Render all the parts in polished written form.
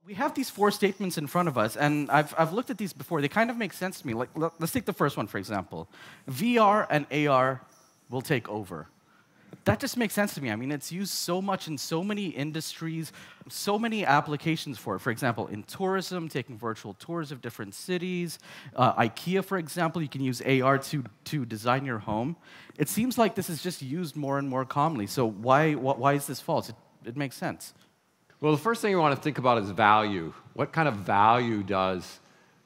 We have these four statements in front of us, and I've looked at these before. They kind of make sense to me. Like, let's take the first one, for example. VR and AR will take over. That just makes sense to me. I mean, it's used so much in so many industries, so many applications for it. For example, in tourism, taking virtual tours of different cities. IKEA, for example, you can use AR to design your home. It seems like this is just used more and more commonly. So why is this false? It makes sense. Well, the first thing you want to think about is value. What kind of value does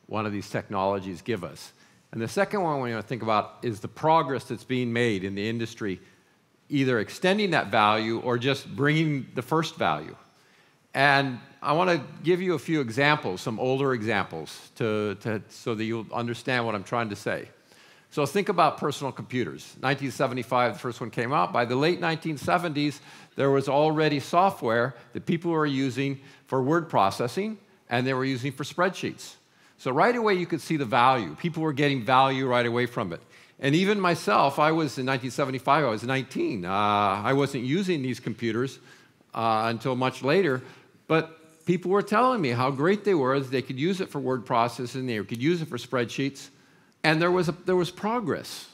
one of these technologies give us? And the second one we want to think about is the progress that's being made in the industry, either extending that value or just bringing the first value. And I want to give you a few examples, some older examples, so that you'll understand what I'm trying to say. So think about personal computers. 1975, the first one came out. By the late 1970s, there was already software that people were using for word processing, and they were using for spreadsheets. So right away, you could see the value. People were getting value right away from it. And even myself, in 1975, I was 19. I wasn't using these computers until much later, but people were telling me how great they were, that they could use it for word processing, they could use it for spreadsheets, and there was progress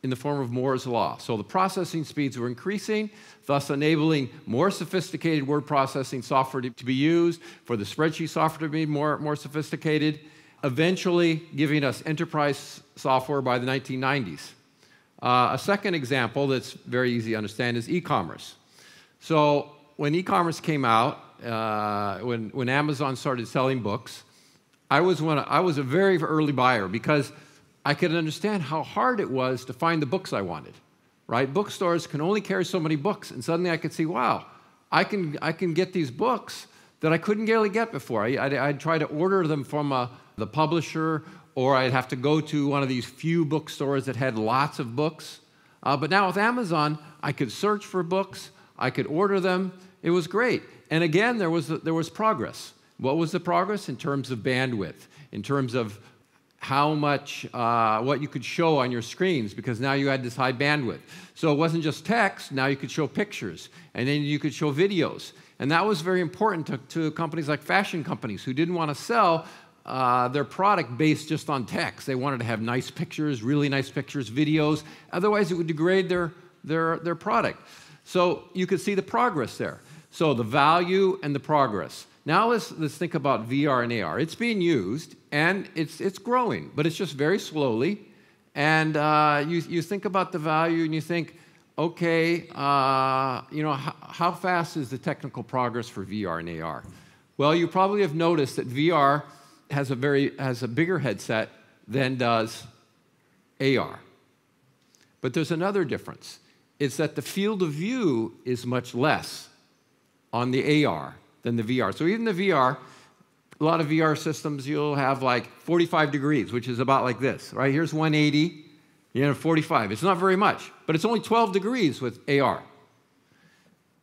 in the form of Moore's law. So the processing speeds were increasing, thus enabling more sophisticated word processing software to be used, for the spreadsheet software to be more sophisticated, eventually giving us enterprise software by the 1990s. A second example that's very easy to understand is e-commerce. So when e-commerce came out, when Amazon started selling books, I was a very early buyer because I could understand how hard it was to find the books I wanted. Right? Bookstores can only carry so many books, and suddenly I could see, wow, I can get these books that I couldn't really get before. I'd try to order them from the publisher, or I'd have to go to one of these few bookstores that had lots of books. But now with Amazon, I could search for books, I could order them. It was great. And again, there was progress. What was the progress? In terms of bandwidth, in terms of how much, what you could show on your screens, because now you had this high bandwidth. So it wasn't just text, now you could show pictures, and then you could show videos. And that was very important to companies like fashion companies who didn't want to sell their product based just on text. They wanted to have nice pictures, really nice pictures, videos. Otherwise, it would degrade their product. So you could see the progress there. So the value and the progress. Now let's think about VR and AR. It's being used, and it's growing, but it's just very slowly. And you think about the value, and you think, okay, how fast is the technical progress for VR and AR? Well, you probably have noticed that VR has a bigger headset than does AR. But there's another difference. It's that the field of view is much less on the AR than the VR. So even the VR, a lot of VR systems, you'll have like 45 degrees, which is about like this, right? Here's 180, 45. It's not very much, but it's only 12 degrees with AR.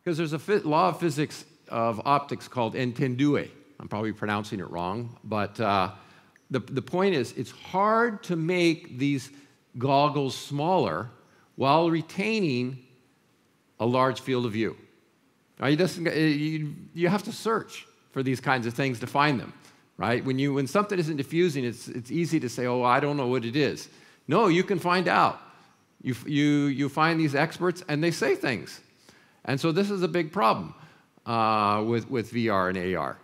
Because there's a law of physics of optics called entendue. I'm probably pronouncing it wrong, but the point is, it's hard to make these goggles smaller while retaining a large field of view. Right? You have to search for these kinds of things to find them, right? When something isn't diffusing, it's easy to say, oh, I don't know what it is. No, you can find out. You find these experts, and they say things. And so this is a big problem with VR and AR.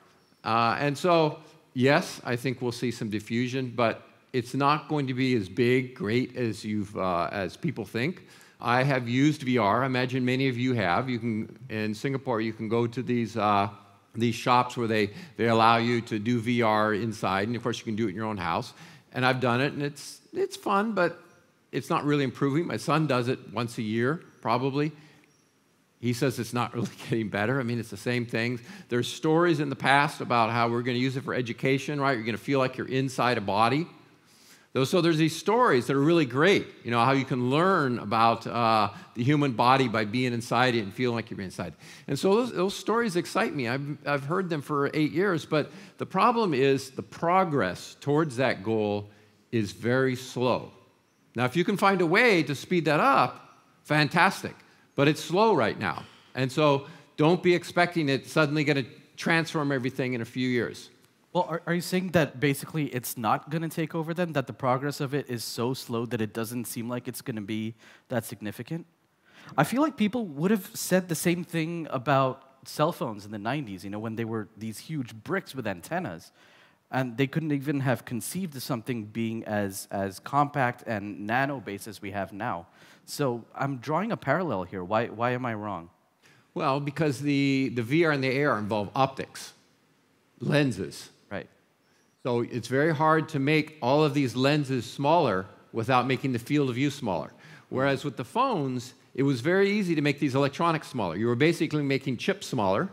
And so, yes, I think we'll see some diffusion, but it's not going to be as great as people think. I have used VR. I imagine many of you have. In Singapore, you can go to these shops where they allow you to do VR inside, and of course you can do it in your own house. And I've done it, and it's fun, but it's not really improving. My son does it once a year, probably. He says it's not really getting better. I mean, it's the same things. There's stories in the past about how we're going to use it for education, right? You're going to feel like you're inside a body. So there's these stories that are really great, how you can learn about the human body by being inside it and feeling like you're inside. And so those stories excite me. I've heard them for 8 years, but the problem is the progress towards that goal is very slow. Now, if you can find a way to speed that up, fantastic, but it's slow right now. And so don't be expecting it suddenly going to transform everything in a few years. Well, are you saying that basically it's not going to take over then? That the progress of it is so slow that it doesn't seem like it's going to be that significant? I feel like people would have said the same thing about cell phones in the 90s, when they were these huge bricks with antennas. And they couldn't even have conceived of something being as compact and nano-based as we have now. So I'm drawing a parallel here. Why am I wrong? Well, because the VR and the AR involve optics, lenses. Right. So it's very hard to make all of these lenses smaller without making the field of view smaller. Whereas with the phones, it was very easy to make these electronics smaller. You were basically making chips smaller.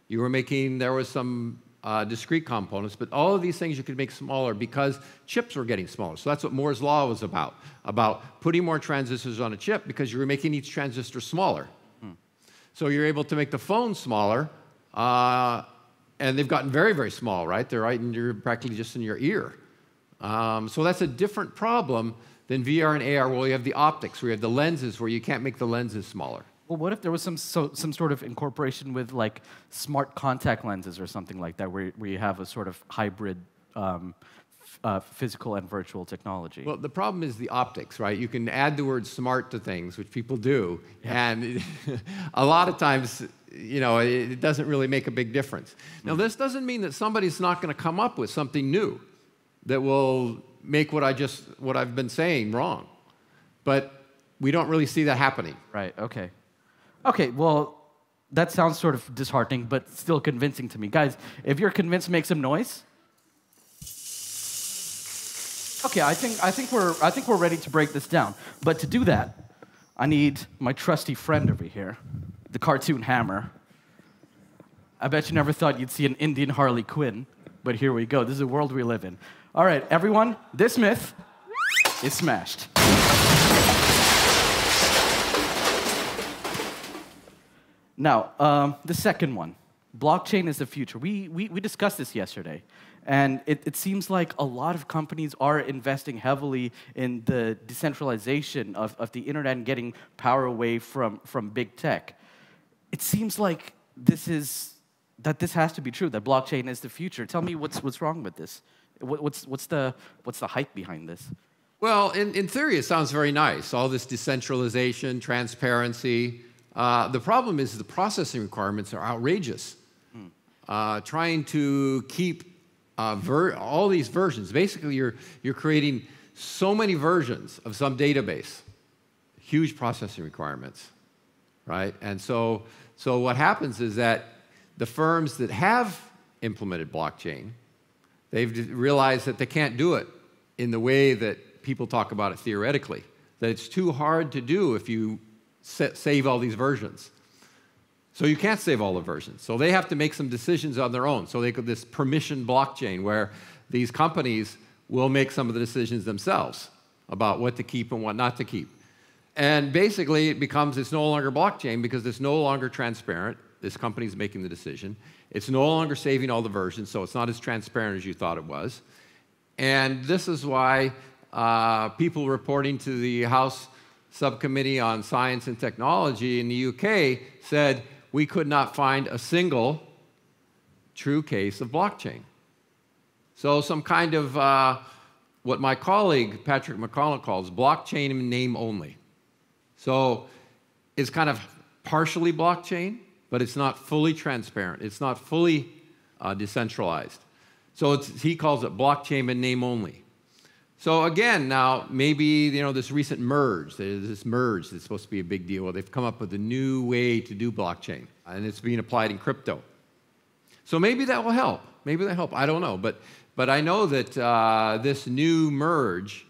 There was some discrete components, but all of these things you could make smaller because chips were getting smaller. So that's what Moore's law was about putting more transistors on a chip because you were making each transistor smaller. So you're able to make the phone smaller, and they've gotten very, very small, right? They're practically just in your ear. So that's a different problem than VR and AR, where you have the optics, where you have the lenses, where you can't make the lenses smaller. Well, what if there was some sort of incorporation with like smart contact lenses or something like that, where you have a sort of hybrid physical and virtual technology? Well, the problem is the optics, right? You can add the word smart to things, which people do, and a lot of times, it doesn't really make a big difference. Now, this doesn't mean that somebody's not going to come up with something new that will make what I've been saying wrong, but we don't really see that happening. Right. Okay. Okay. Well, that sounds sort of disheartening, but still convincing to me, guys. If you're convinced, make some noise. Okay. I think we're ready to break this down. But to do that, I need my trusty friend over here, the cartoon hammer. I bet you never thought you'd see an Indian Harley Quinn, but here we go. This is the world we live in. All right, everyone, this myth is smashed. Now, the second one, blockchain is the future. We discussed this yesterday, and it seems like a lot of companies are investing heavily in the decentralization of the internet and getting power away from big tech. It seems like this has to be true, that blockchain is the future. Tell me what's wrong with this? What's the hype behind this? Well, in theory, it sounds very nice. All this decentralization, transparency. The problem is the processing requirements are outrageous. Trying to keep all these versions. Basically, you're creating so many versions of some database. Huge processing requirements, right? And so what happens is that the firms that have implemented blockchain, they've realized that they can't do it in the way that people talk about it theoretically, that it's too hard to do if you save all these versions. So you can't save all the versions. So they have to make some decisions on their own. So they could this permission blockchain where these companies will make some of the decisions themselves about what to keep and what not to keep. And basically it's no longer blockchain because it's no longer transparent. This company's making the decision. It's no longer saving all the versions, so it's not as transparent as you thought it was. And this is why people reporting to the House Subcommittee on Science and Technology in the UK said we could not find a single true case of blockchain. So some kind of what my colleague Patrick McConnell calls blockchain in name only. So it's kind of partially blockchain, but it's not fully transparent. It's not fully decentralized. So he calls it blockchain in name only. So again, now maybe this recent merge, that's supposed to be a big deal. Well, they've come up with a new way to do blockchain, and it's being applied in crypto. So maybe that will help. Maybe that'll help. I don't know, but I know that this new merge,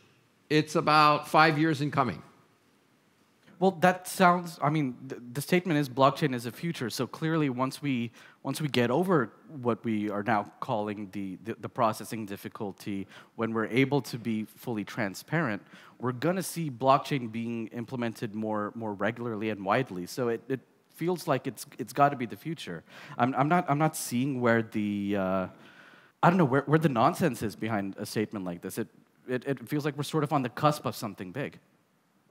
it's about 5 years in coming. Well, that sounds, the statement is blockchain is the future. So clearly, once we get over what we are now calling the processing difficulty, when we're able to be fully transparent, we're going to see blockchain being implemented more regularly and widely. So it feels like it's got to be the future. I'm not seeing where the I don't know where the nonsense is behind a statement like this. It feels like we're sort of on the cusp of something big.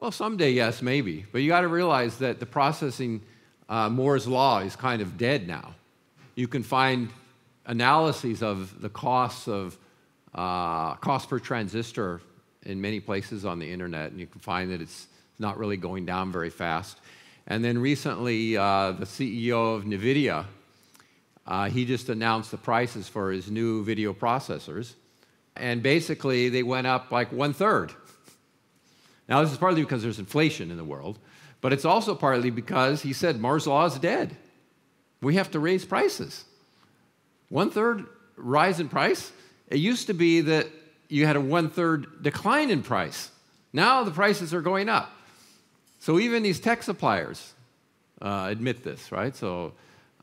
Well, someday, yes, maybe. But you got to realize that the processing Moore's law is kind of dead now. you can find analyses of the costs of cost per transistor in many places on the internet, and you can find that it's not really going down very fast. And then recently, the CEO of NVIDIA, he just announced the prices for his new video processors, and basically they went up like 1/3. Now, this is partly because there's inflation in the world, but it's also partly because he said Moore's law is dead. We have to raise prices. 1/3 rise in price? It used to be that you had a 1/3 decline in price. Now the prices are going up. So even these tech suppliers admit this, right? So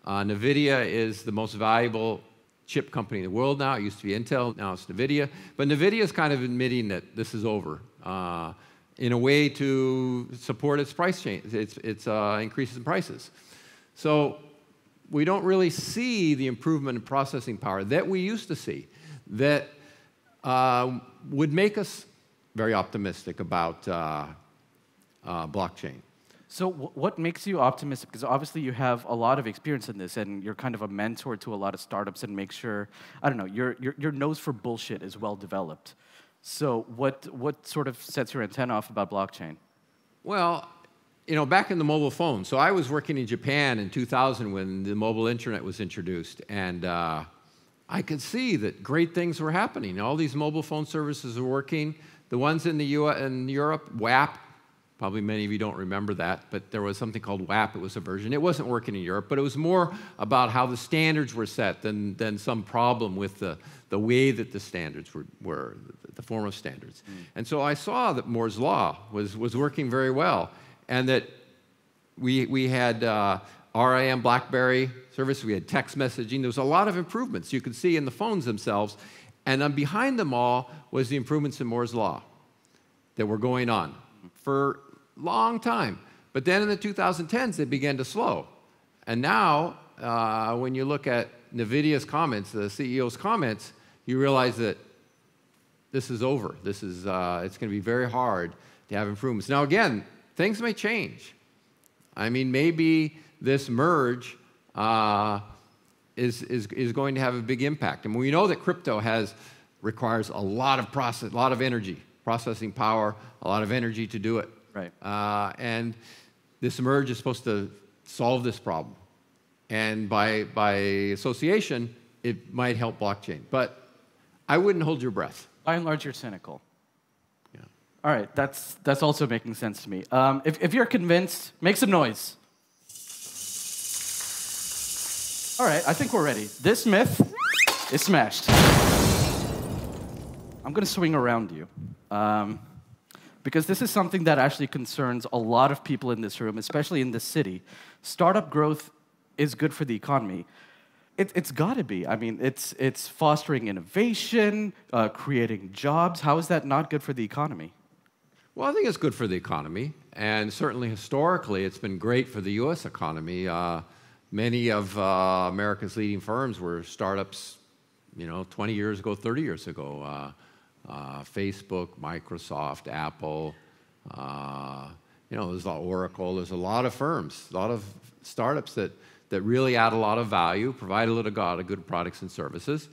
NVIDIA is the most valuable chip company in the world now. It used to be Intel, now it's NVIDIA. But NVIDIA is kind of admitting that this is over in a way to support its price change, its increases in prices. So we don't really see the improvement in processing power that we used to see that would make us very optimistic about blockchain. So what makes you optimistic? Because obviously you have a lot of experience in this, and you're kind of a mentor to a lot of startups, and make sure, I don't know, your nose for bullshit is well developed. So what sort of sets your antenna off about blockchain? Well, you know, back in the mobile phone. So I was working in Japan in 2000 when the mobile internet was introduced, and I could see that great things were happening. All these mobile phone services were working. The ones in the in Europe, WAP, probably many of you don't remember that, but there was something called WAP. It was a version. It wasn't working in Europe, but it was more about how the standards were set than some problem with the way that the standards were the form of standards. And so I saw that Moore's law was working very well, and that we had RIM, BlackBerry service, we had text messaging. There was a lot of improvements you could see in the phones themselves, and then behind them all was the improvements in Moore's law that were going on for a long time. But then in the 2010s, they began to slow. And now, when you look at NVIDIA's comments, the CEO's comments, you realize that this is over. This is, it's going to be very hard to have improvements. Now, again, things may change. I mean, maybe this merge is going to have a big impact. And we know that crypto requires a lot of energy, processing power, a lot of energy to do it. Right. And this merge is supposed to solve this problem. And by association, it might help blockchain. But I wouldn't hold your breath. By and large, you're cynical. Yeah. All right, that's also making sense to me. If you're convinced, make some noise. All right, I think we're ready. This myth is smashed. I'm going to swing around you. Because this is something that actually concerns a lot of people in this room, especially in this city. Startup growth is good for the economy. It's got to be. I mean, it's fostering innovation, creating jobs. How is that not good for the economy? Well, I think it's good for the economy, and certainly historically, it's been great for the U.S. economy. Many of America's leading firms were startups, 20 years ago, 30 years ago. Facebook, Microsoft, Apple, there's Oracle. There's a lot of firms, a lot of startups that really add a lot of value, provide a lot of good products and services.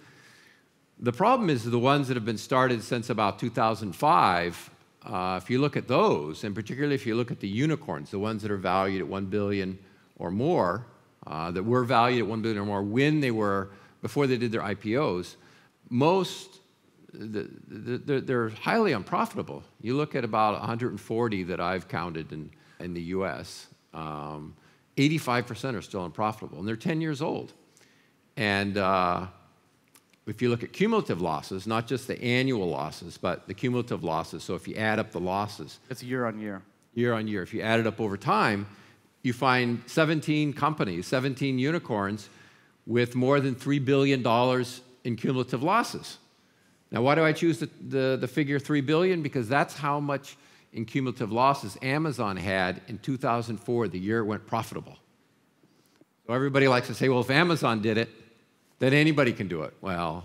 The problem is the ones that have been started since about 2005. If you look at those, and particularly if you look at the unicorns, the ones that are valued at $1 billion or more, that were valued at $1 billion or more before they did their IPOs, they're highly unprofitable. You look at about 140 that I've counted in the U.S., 85% are still unprofitable, and they're 10 years old. And if you look at cumulative losses, not just the annual losses, but the cumulative losses, so if you add up the losses. It's year on year. Year on year. If you add it up over time, you find 17 companies, 17 unicorns with more than $3 billion in cumulative losses. Now, why do I choose the figure 3 billion? Because that's how much in cumulative losses Amazon had in 2004, the year it went profitable. So everybody likes to say, well, if Amazon did it, then anybody can do it. Well,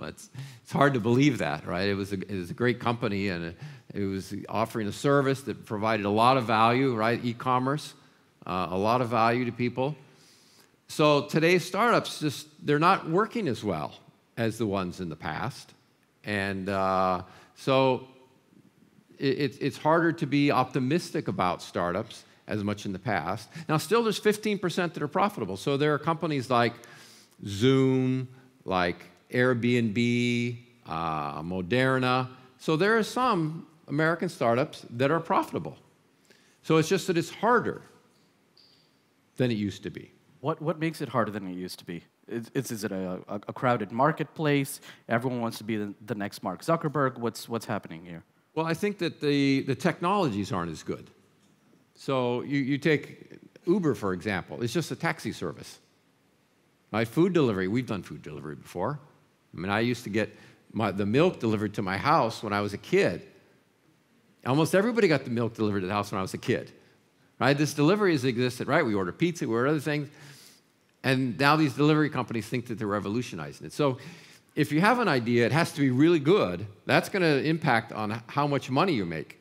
it's hard to believe that, right? It was a great company, and it was offering a service that provided a lot of value, right? E-commerce, a lot of value to people. So today's startups, they're not working as well as the ones in the past. And so it's harder to be optimistic about startups as much in the past. Now, still there's 15% that are profitable. So there are companies like Zoom, like Airbnb, Moderna. So there are some American startups that are profitable. So it's just that it's harder than it used to be. What makes it harder than it used to be? Is it a crowded marketplace? Everyone wants to be the next Mark Zuckerberg? What's happening here? Well, I think that the technologies aren't as good. So you take Uber, for example. It's just a taxi service. My food delivery, we've done food delivery before. I mean, I used to get the milk delivered to my house when I was a kid. Almost everybody got the milk delivered to the house when I was a kid. Right? This delivery has existed, right? We order pizza, we order other things. And now these delivery companies think that they're revolutionizing it. So if you have an idea, it has to be really good. That's going to impact on how much money you make,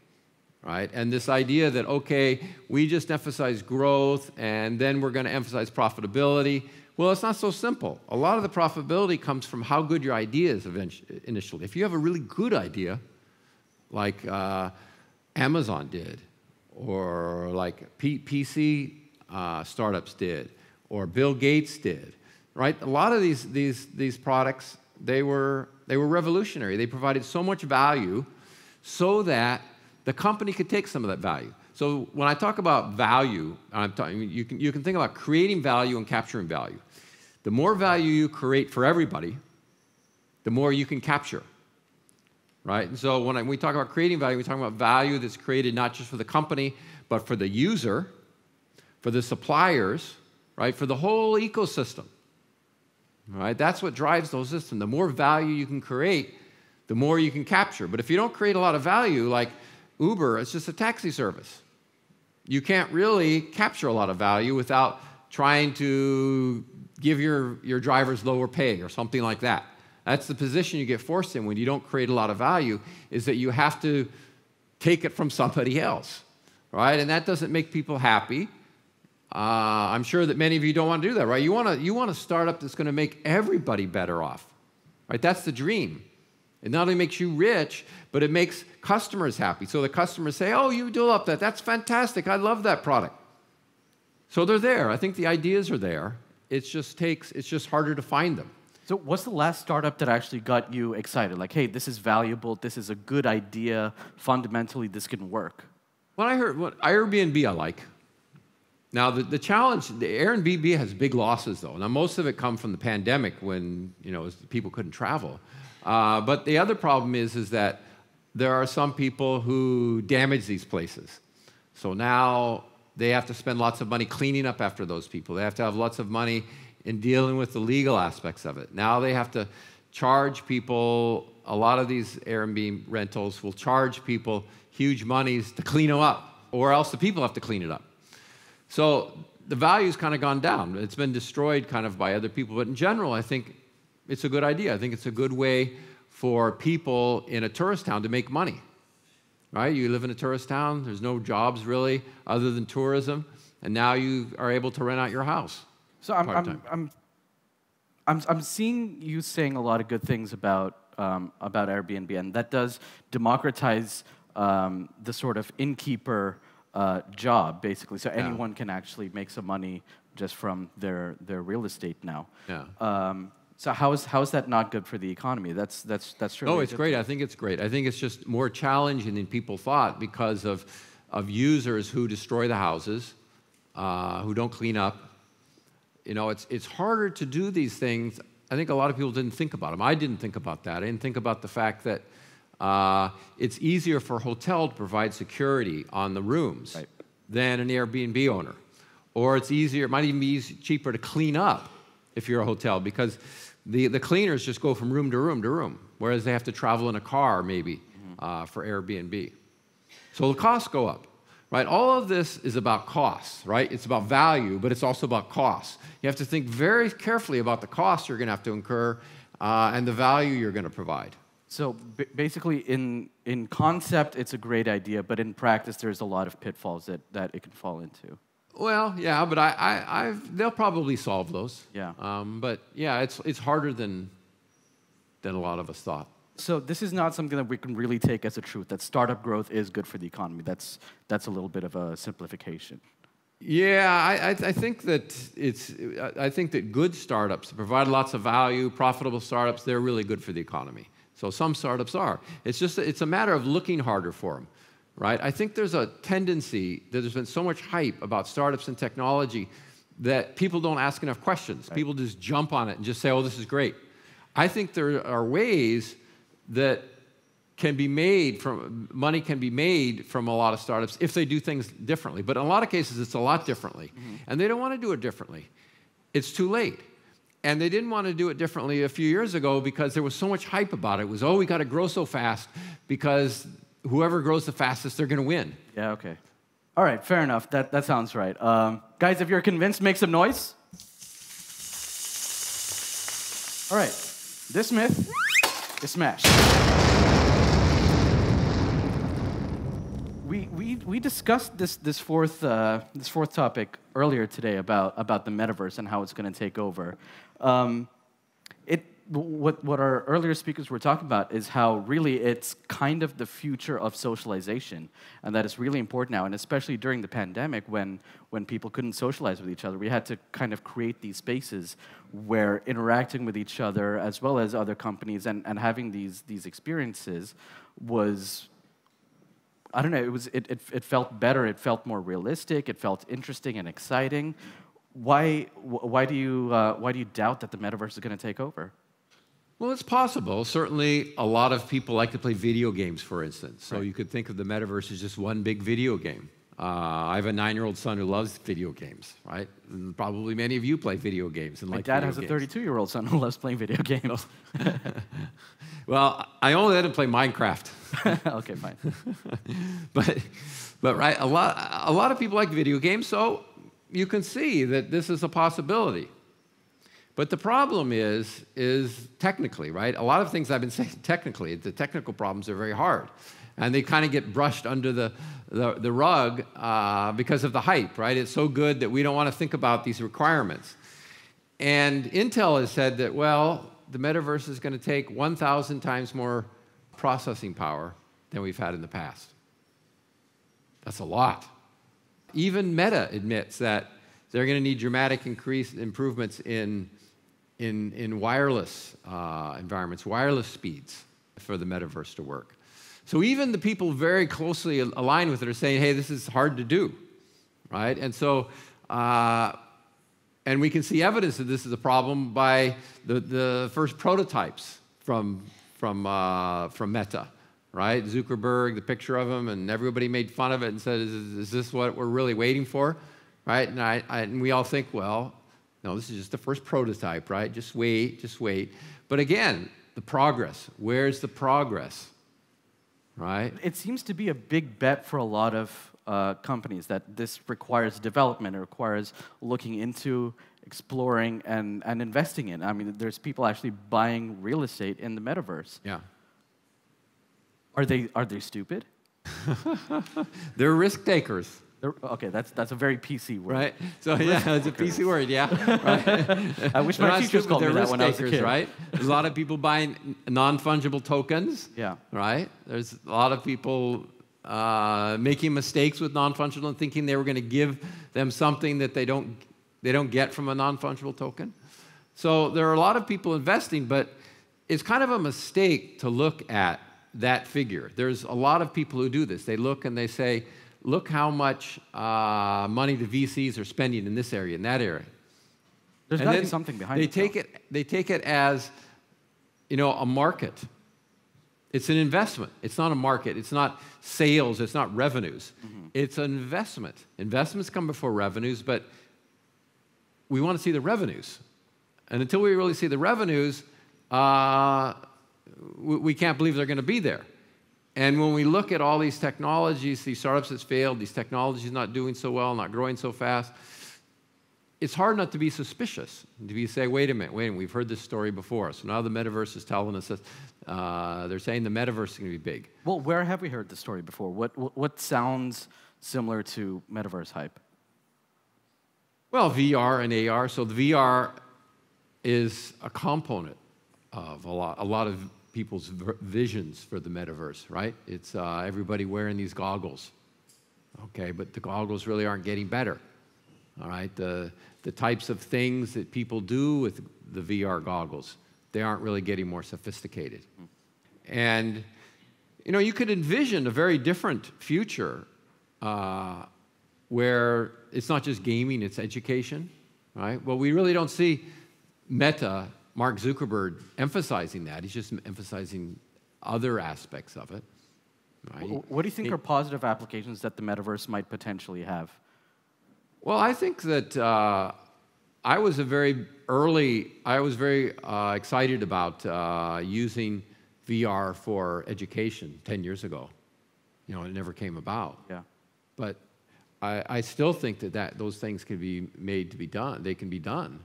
right? And this idea that, okay, we just emphasize growth and then we're going to emphasize profitability. Well, it's not so simple. A lot of the profitability comes from how good your idea is initially. If you have a really good idea, like Amazon did, or like PC startups did, or Bill Gates did, right? A lot of these products, they were revolutionary. They provided so much value so that the company could take some of that value. So when I talk about value, you can think about creating value and capturing value. The more value you create for everybody, the more you can capture, right? And so when we talk about creating value, we talk about value that's created not just for the company, but for the user, for the suppliers, right? For the whole ecosystem, right? That's what drives those systems. The more value you can create, the more you can capture. But if you don't create a lot of value, like Uber, it's just a taxi service. You can't really capture a lot of value without trying to give your drivers lower pay or something like that. That's the position you get forced in when you don't create a lot of value, is that you have to take it from somebody else, right? And that doesn't make people happy. I'm sure that many of you don't want to do that, right? You want a startup that's going to make everybody better off, right? That's the dream. It not only makes you rich, but it makes customers happy. So the customers say, oh, you developed that. That's fantastic. I love that product. So they're there. I think the ideas are there. It's just harder to find them. So what's the last startup that actually got you excited? Like, hey, this is valuable. This is a good idea. Fundamentally, this can work. When I heard Airbnb, I like. Now, the challenge, the Airbnb has big losses, though. Now, most of it come from the pandemic when, people couldn't travel. But the other problem is that there are some people who damage these places. So now they have to spend lots of money cleaning up after those people. They have to have lots of money in dealing with the legal aspects of it. Now they have to charge people. A lot of these Airbnb rentals will charge people huge monies to clean them up, or else the people have to clean it up. So the value's kind of gone down. It's been destroyed kind of by other people. But in general, I think it's a good idea. I think it's a good way for people in a tourist town to make money, right? You live in a tourist town. There's no jobs really other than tourism. And now you are able to rent out your house. So I'm seeing you saying a lot of good things about Airbnb, and that does democratize the sort of innkeeper job, basically. So anyone can actually make some money just from their real estate now. Yeah. So how is that not good for the economy? That's true. Oh, it's great. I think it's great. I think it's just more challenging than people thought because of users who destroy the houses, who don't clean up. It's harder to do these things. I think a lot of people didn't think about them. I didn't think about that. I didn't think about the fact that it's easier for a hotel to provide security on the rooms than an Airbnb owner. Or it might even be cheaper to clean up if you're a hotel, because the cleaners just go from room to room to room, whereas they have to travel in a car maybe for Airbnb. So the costs go up. Right? All of this is about costs, right? It's about value, but it's also about costs. You have to think very carefully about the costs you're going to have to incur and the value you're going to provide. So basically, in concept, it's a great idea, but in practice, there's a lot of pitfalls that it can fall into. Well, yeah, but they'll probably solve those. Yeah. But yeah, it's harder than a lot of us thought. So this is not something that we can really take as a truth, that startup growth is good for the economy. That's a little bit of a simplification. Yeah, I think that good startups provide lots of value, profitable startups, they're really good for the economy. So some startups are. It's a matter of looking harder for them, right? I think there's a tendency that there's been so much hype about startups and technology that people don't ask enough questions. Right. People just jump on it and just say, oh, this is great. I think there are ways that money can be made from a lot of startups if they do things differently. But in a lot of cases, it's a lot differently. Mm-hmm. And they don't want to do it differently. It's too late. And they didn't want to do it differently a few years ago because there was so much hype about it. It was, oh, we got to grow so fast because whoever grows the fastest, they're going to win. Yeah, okay. All right, fair enough. That sounds right. Guys, if you're convinced, make some noise. All right, this myth is smashed. We discussed this fourth topic earlier today about the metaverse and how it's going to take over. What our earlier speakers were talking about is how really it's kind of the future of socialization, and that is really important now, and especially during the pandemic when people couldn't socialize with each other, we had to kind of create these spaces where interacting with each other as well as other companies and having these experiences was, I don't know, it felt better, it felt more realistic, it felt interesting and exciting. Why do you doubt that the metaverse is going to take over? Well, it's possible. Certainly, a lot of people like to play video games, for instance. So you could think of the metaverse as just one big video game. I have a 9-year-old son who loves video games, right? And probably many of you play video games. And My dad has a 32-year-old son who loves playing video games. Well, I only let him play Minecraft. Okay, fine. but right, a lot of people like video games, so you can see that this is a possibility. But the problem is technically, right? A lot of things I've been saying technically, the technical problems are very hard. And they kind of get brushed under the rug because of the hype, right? It's so good that we don't want to think about these requirements. And Intel has said that, well, the metaverse is going to take 1,000 times more processing power than we've had in the past. That's a lot. Even Meta admits that they're going to need dramatic improvements in wireless environments, wireless speeds for the metaverse to work. So even the people very closely aligned with it are saying, hey, this is hard to do, right? And so, and we can see evidence that this is a problem by the first prototypes from Meta, right? Zuckerberg, the picture of him, and everybody made fun of it and said, is this what we're really waiting for, right? And we all think, well, no, this is just the first prototype, right? Just wait, just wait. But again, the progress. Where's the progress, right? It seems to be a big bet for a lot of companies that this requires development. It requires looking into, exploring, and investing in. I mean, there's people actually buying real estate in the metaverse. Yeah. Are they stupid? They're risk takers. Okay, that's a very PC word. Right? So yeah, it's a PC word, yeah. Right? I wish my teachers called me that when I was a kid. Right? There's a lot of people buying non-fungible tokens. Yeah. Right? There's a lot of people making mistakes with non-fungible and thinking they were going to give them something that they don't get from a non-fungible token. So there are a lot of people investing, but it's kind of a mistake to look at that figure. There's a lot of people who do this. They look and they say, look how much money the VCs are spending in this area, in that area. There's got to be something behind it. They take it as, a market. It's an investment. It's not a market. It's not sales. It's not revenues. Mm-hmm. It's an investment. Investments come before revenues, but we want to see the revenues. And until we really see the revenues, we can't believe they're going to be there. And when we look at all these technologies, these startups that's failed, these technologies not doing so well, not growing so fast, it's hard not to be suspicious, to say, wait a minute, we've heard this story before. So now the metaverse is telling us that they're saying the metaverse is going to be big. Well, where have we heard this story before? What sounds similar to metaverse hype? Well, VR and AR. So the VR is a component of a lot of people's visions for the metaverse, right? It's everybody wearing these goggles, okay? But the goggles really aren't getting better, all right? The types of things that people do with the VR goggles, they aren't really getting more sophisticated. And, you know, you could envision a very different future where it's not just gaming, it's education, right? Well, we really don't see Meta, Mark Zuckerberg, emphasizing that. He's just emphasizing other aspects of it. Right? What do you think are positive applications that the metaverse might potentially have? Well, I think that I was very excited about using VR for education 10 years ago. You know, it never came about. Yeah. But I still think that those things can be made to be done. They can be done.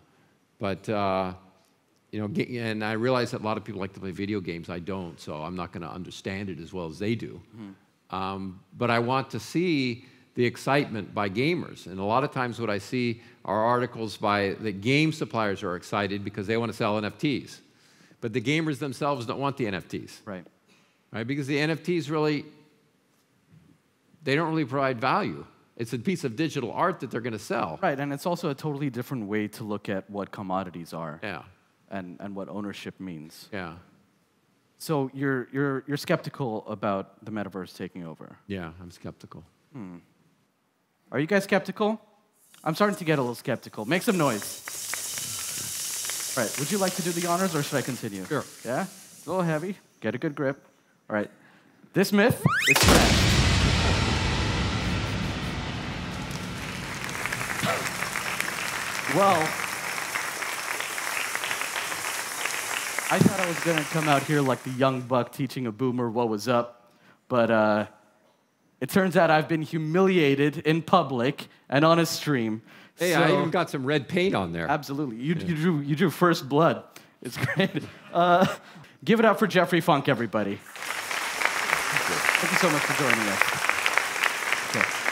But, you know, and I realize that a lot of people like to play video games. I don't, so I'm not going to understand it as well as they do. Mm-hmm. But I want to see the excitement by gamers. And a lot of times what I see are articles by the game suppliers are excited because they want to sell NFTs. But the gamers themselves don't want the NFTs. Right. Right? Because the NFTs really, they don't really provide value. It's a piece of digital art that they're going to sell. Right, and it's also a totally different way to look at what commodities are. Yeah. And what ownership means. Yeah. So you're skeptical about the metaverse taking over? Yeah, I'm skeptical. Are you guys skeptical? I'm starting to get a little skeptical. Make some noise. All right, would you like to do the honors, or should I continue? Sure. Yeah? It's a little heavy. Get a good grip. All right. This myth is correct. Well, I thought I was going to come out here like the young buck teaching a boomer what was up, but it turns out I've been humiliated in public and on a stream. Hey, so, I even got some red paint on there. Absolutely. You drew first blood. It's great. Give it up for Jeffrey Funk, everybody. Thank you so much for joining us. Okay.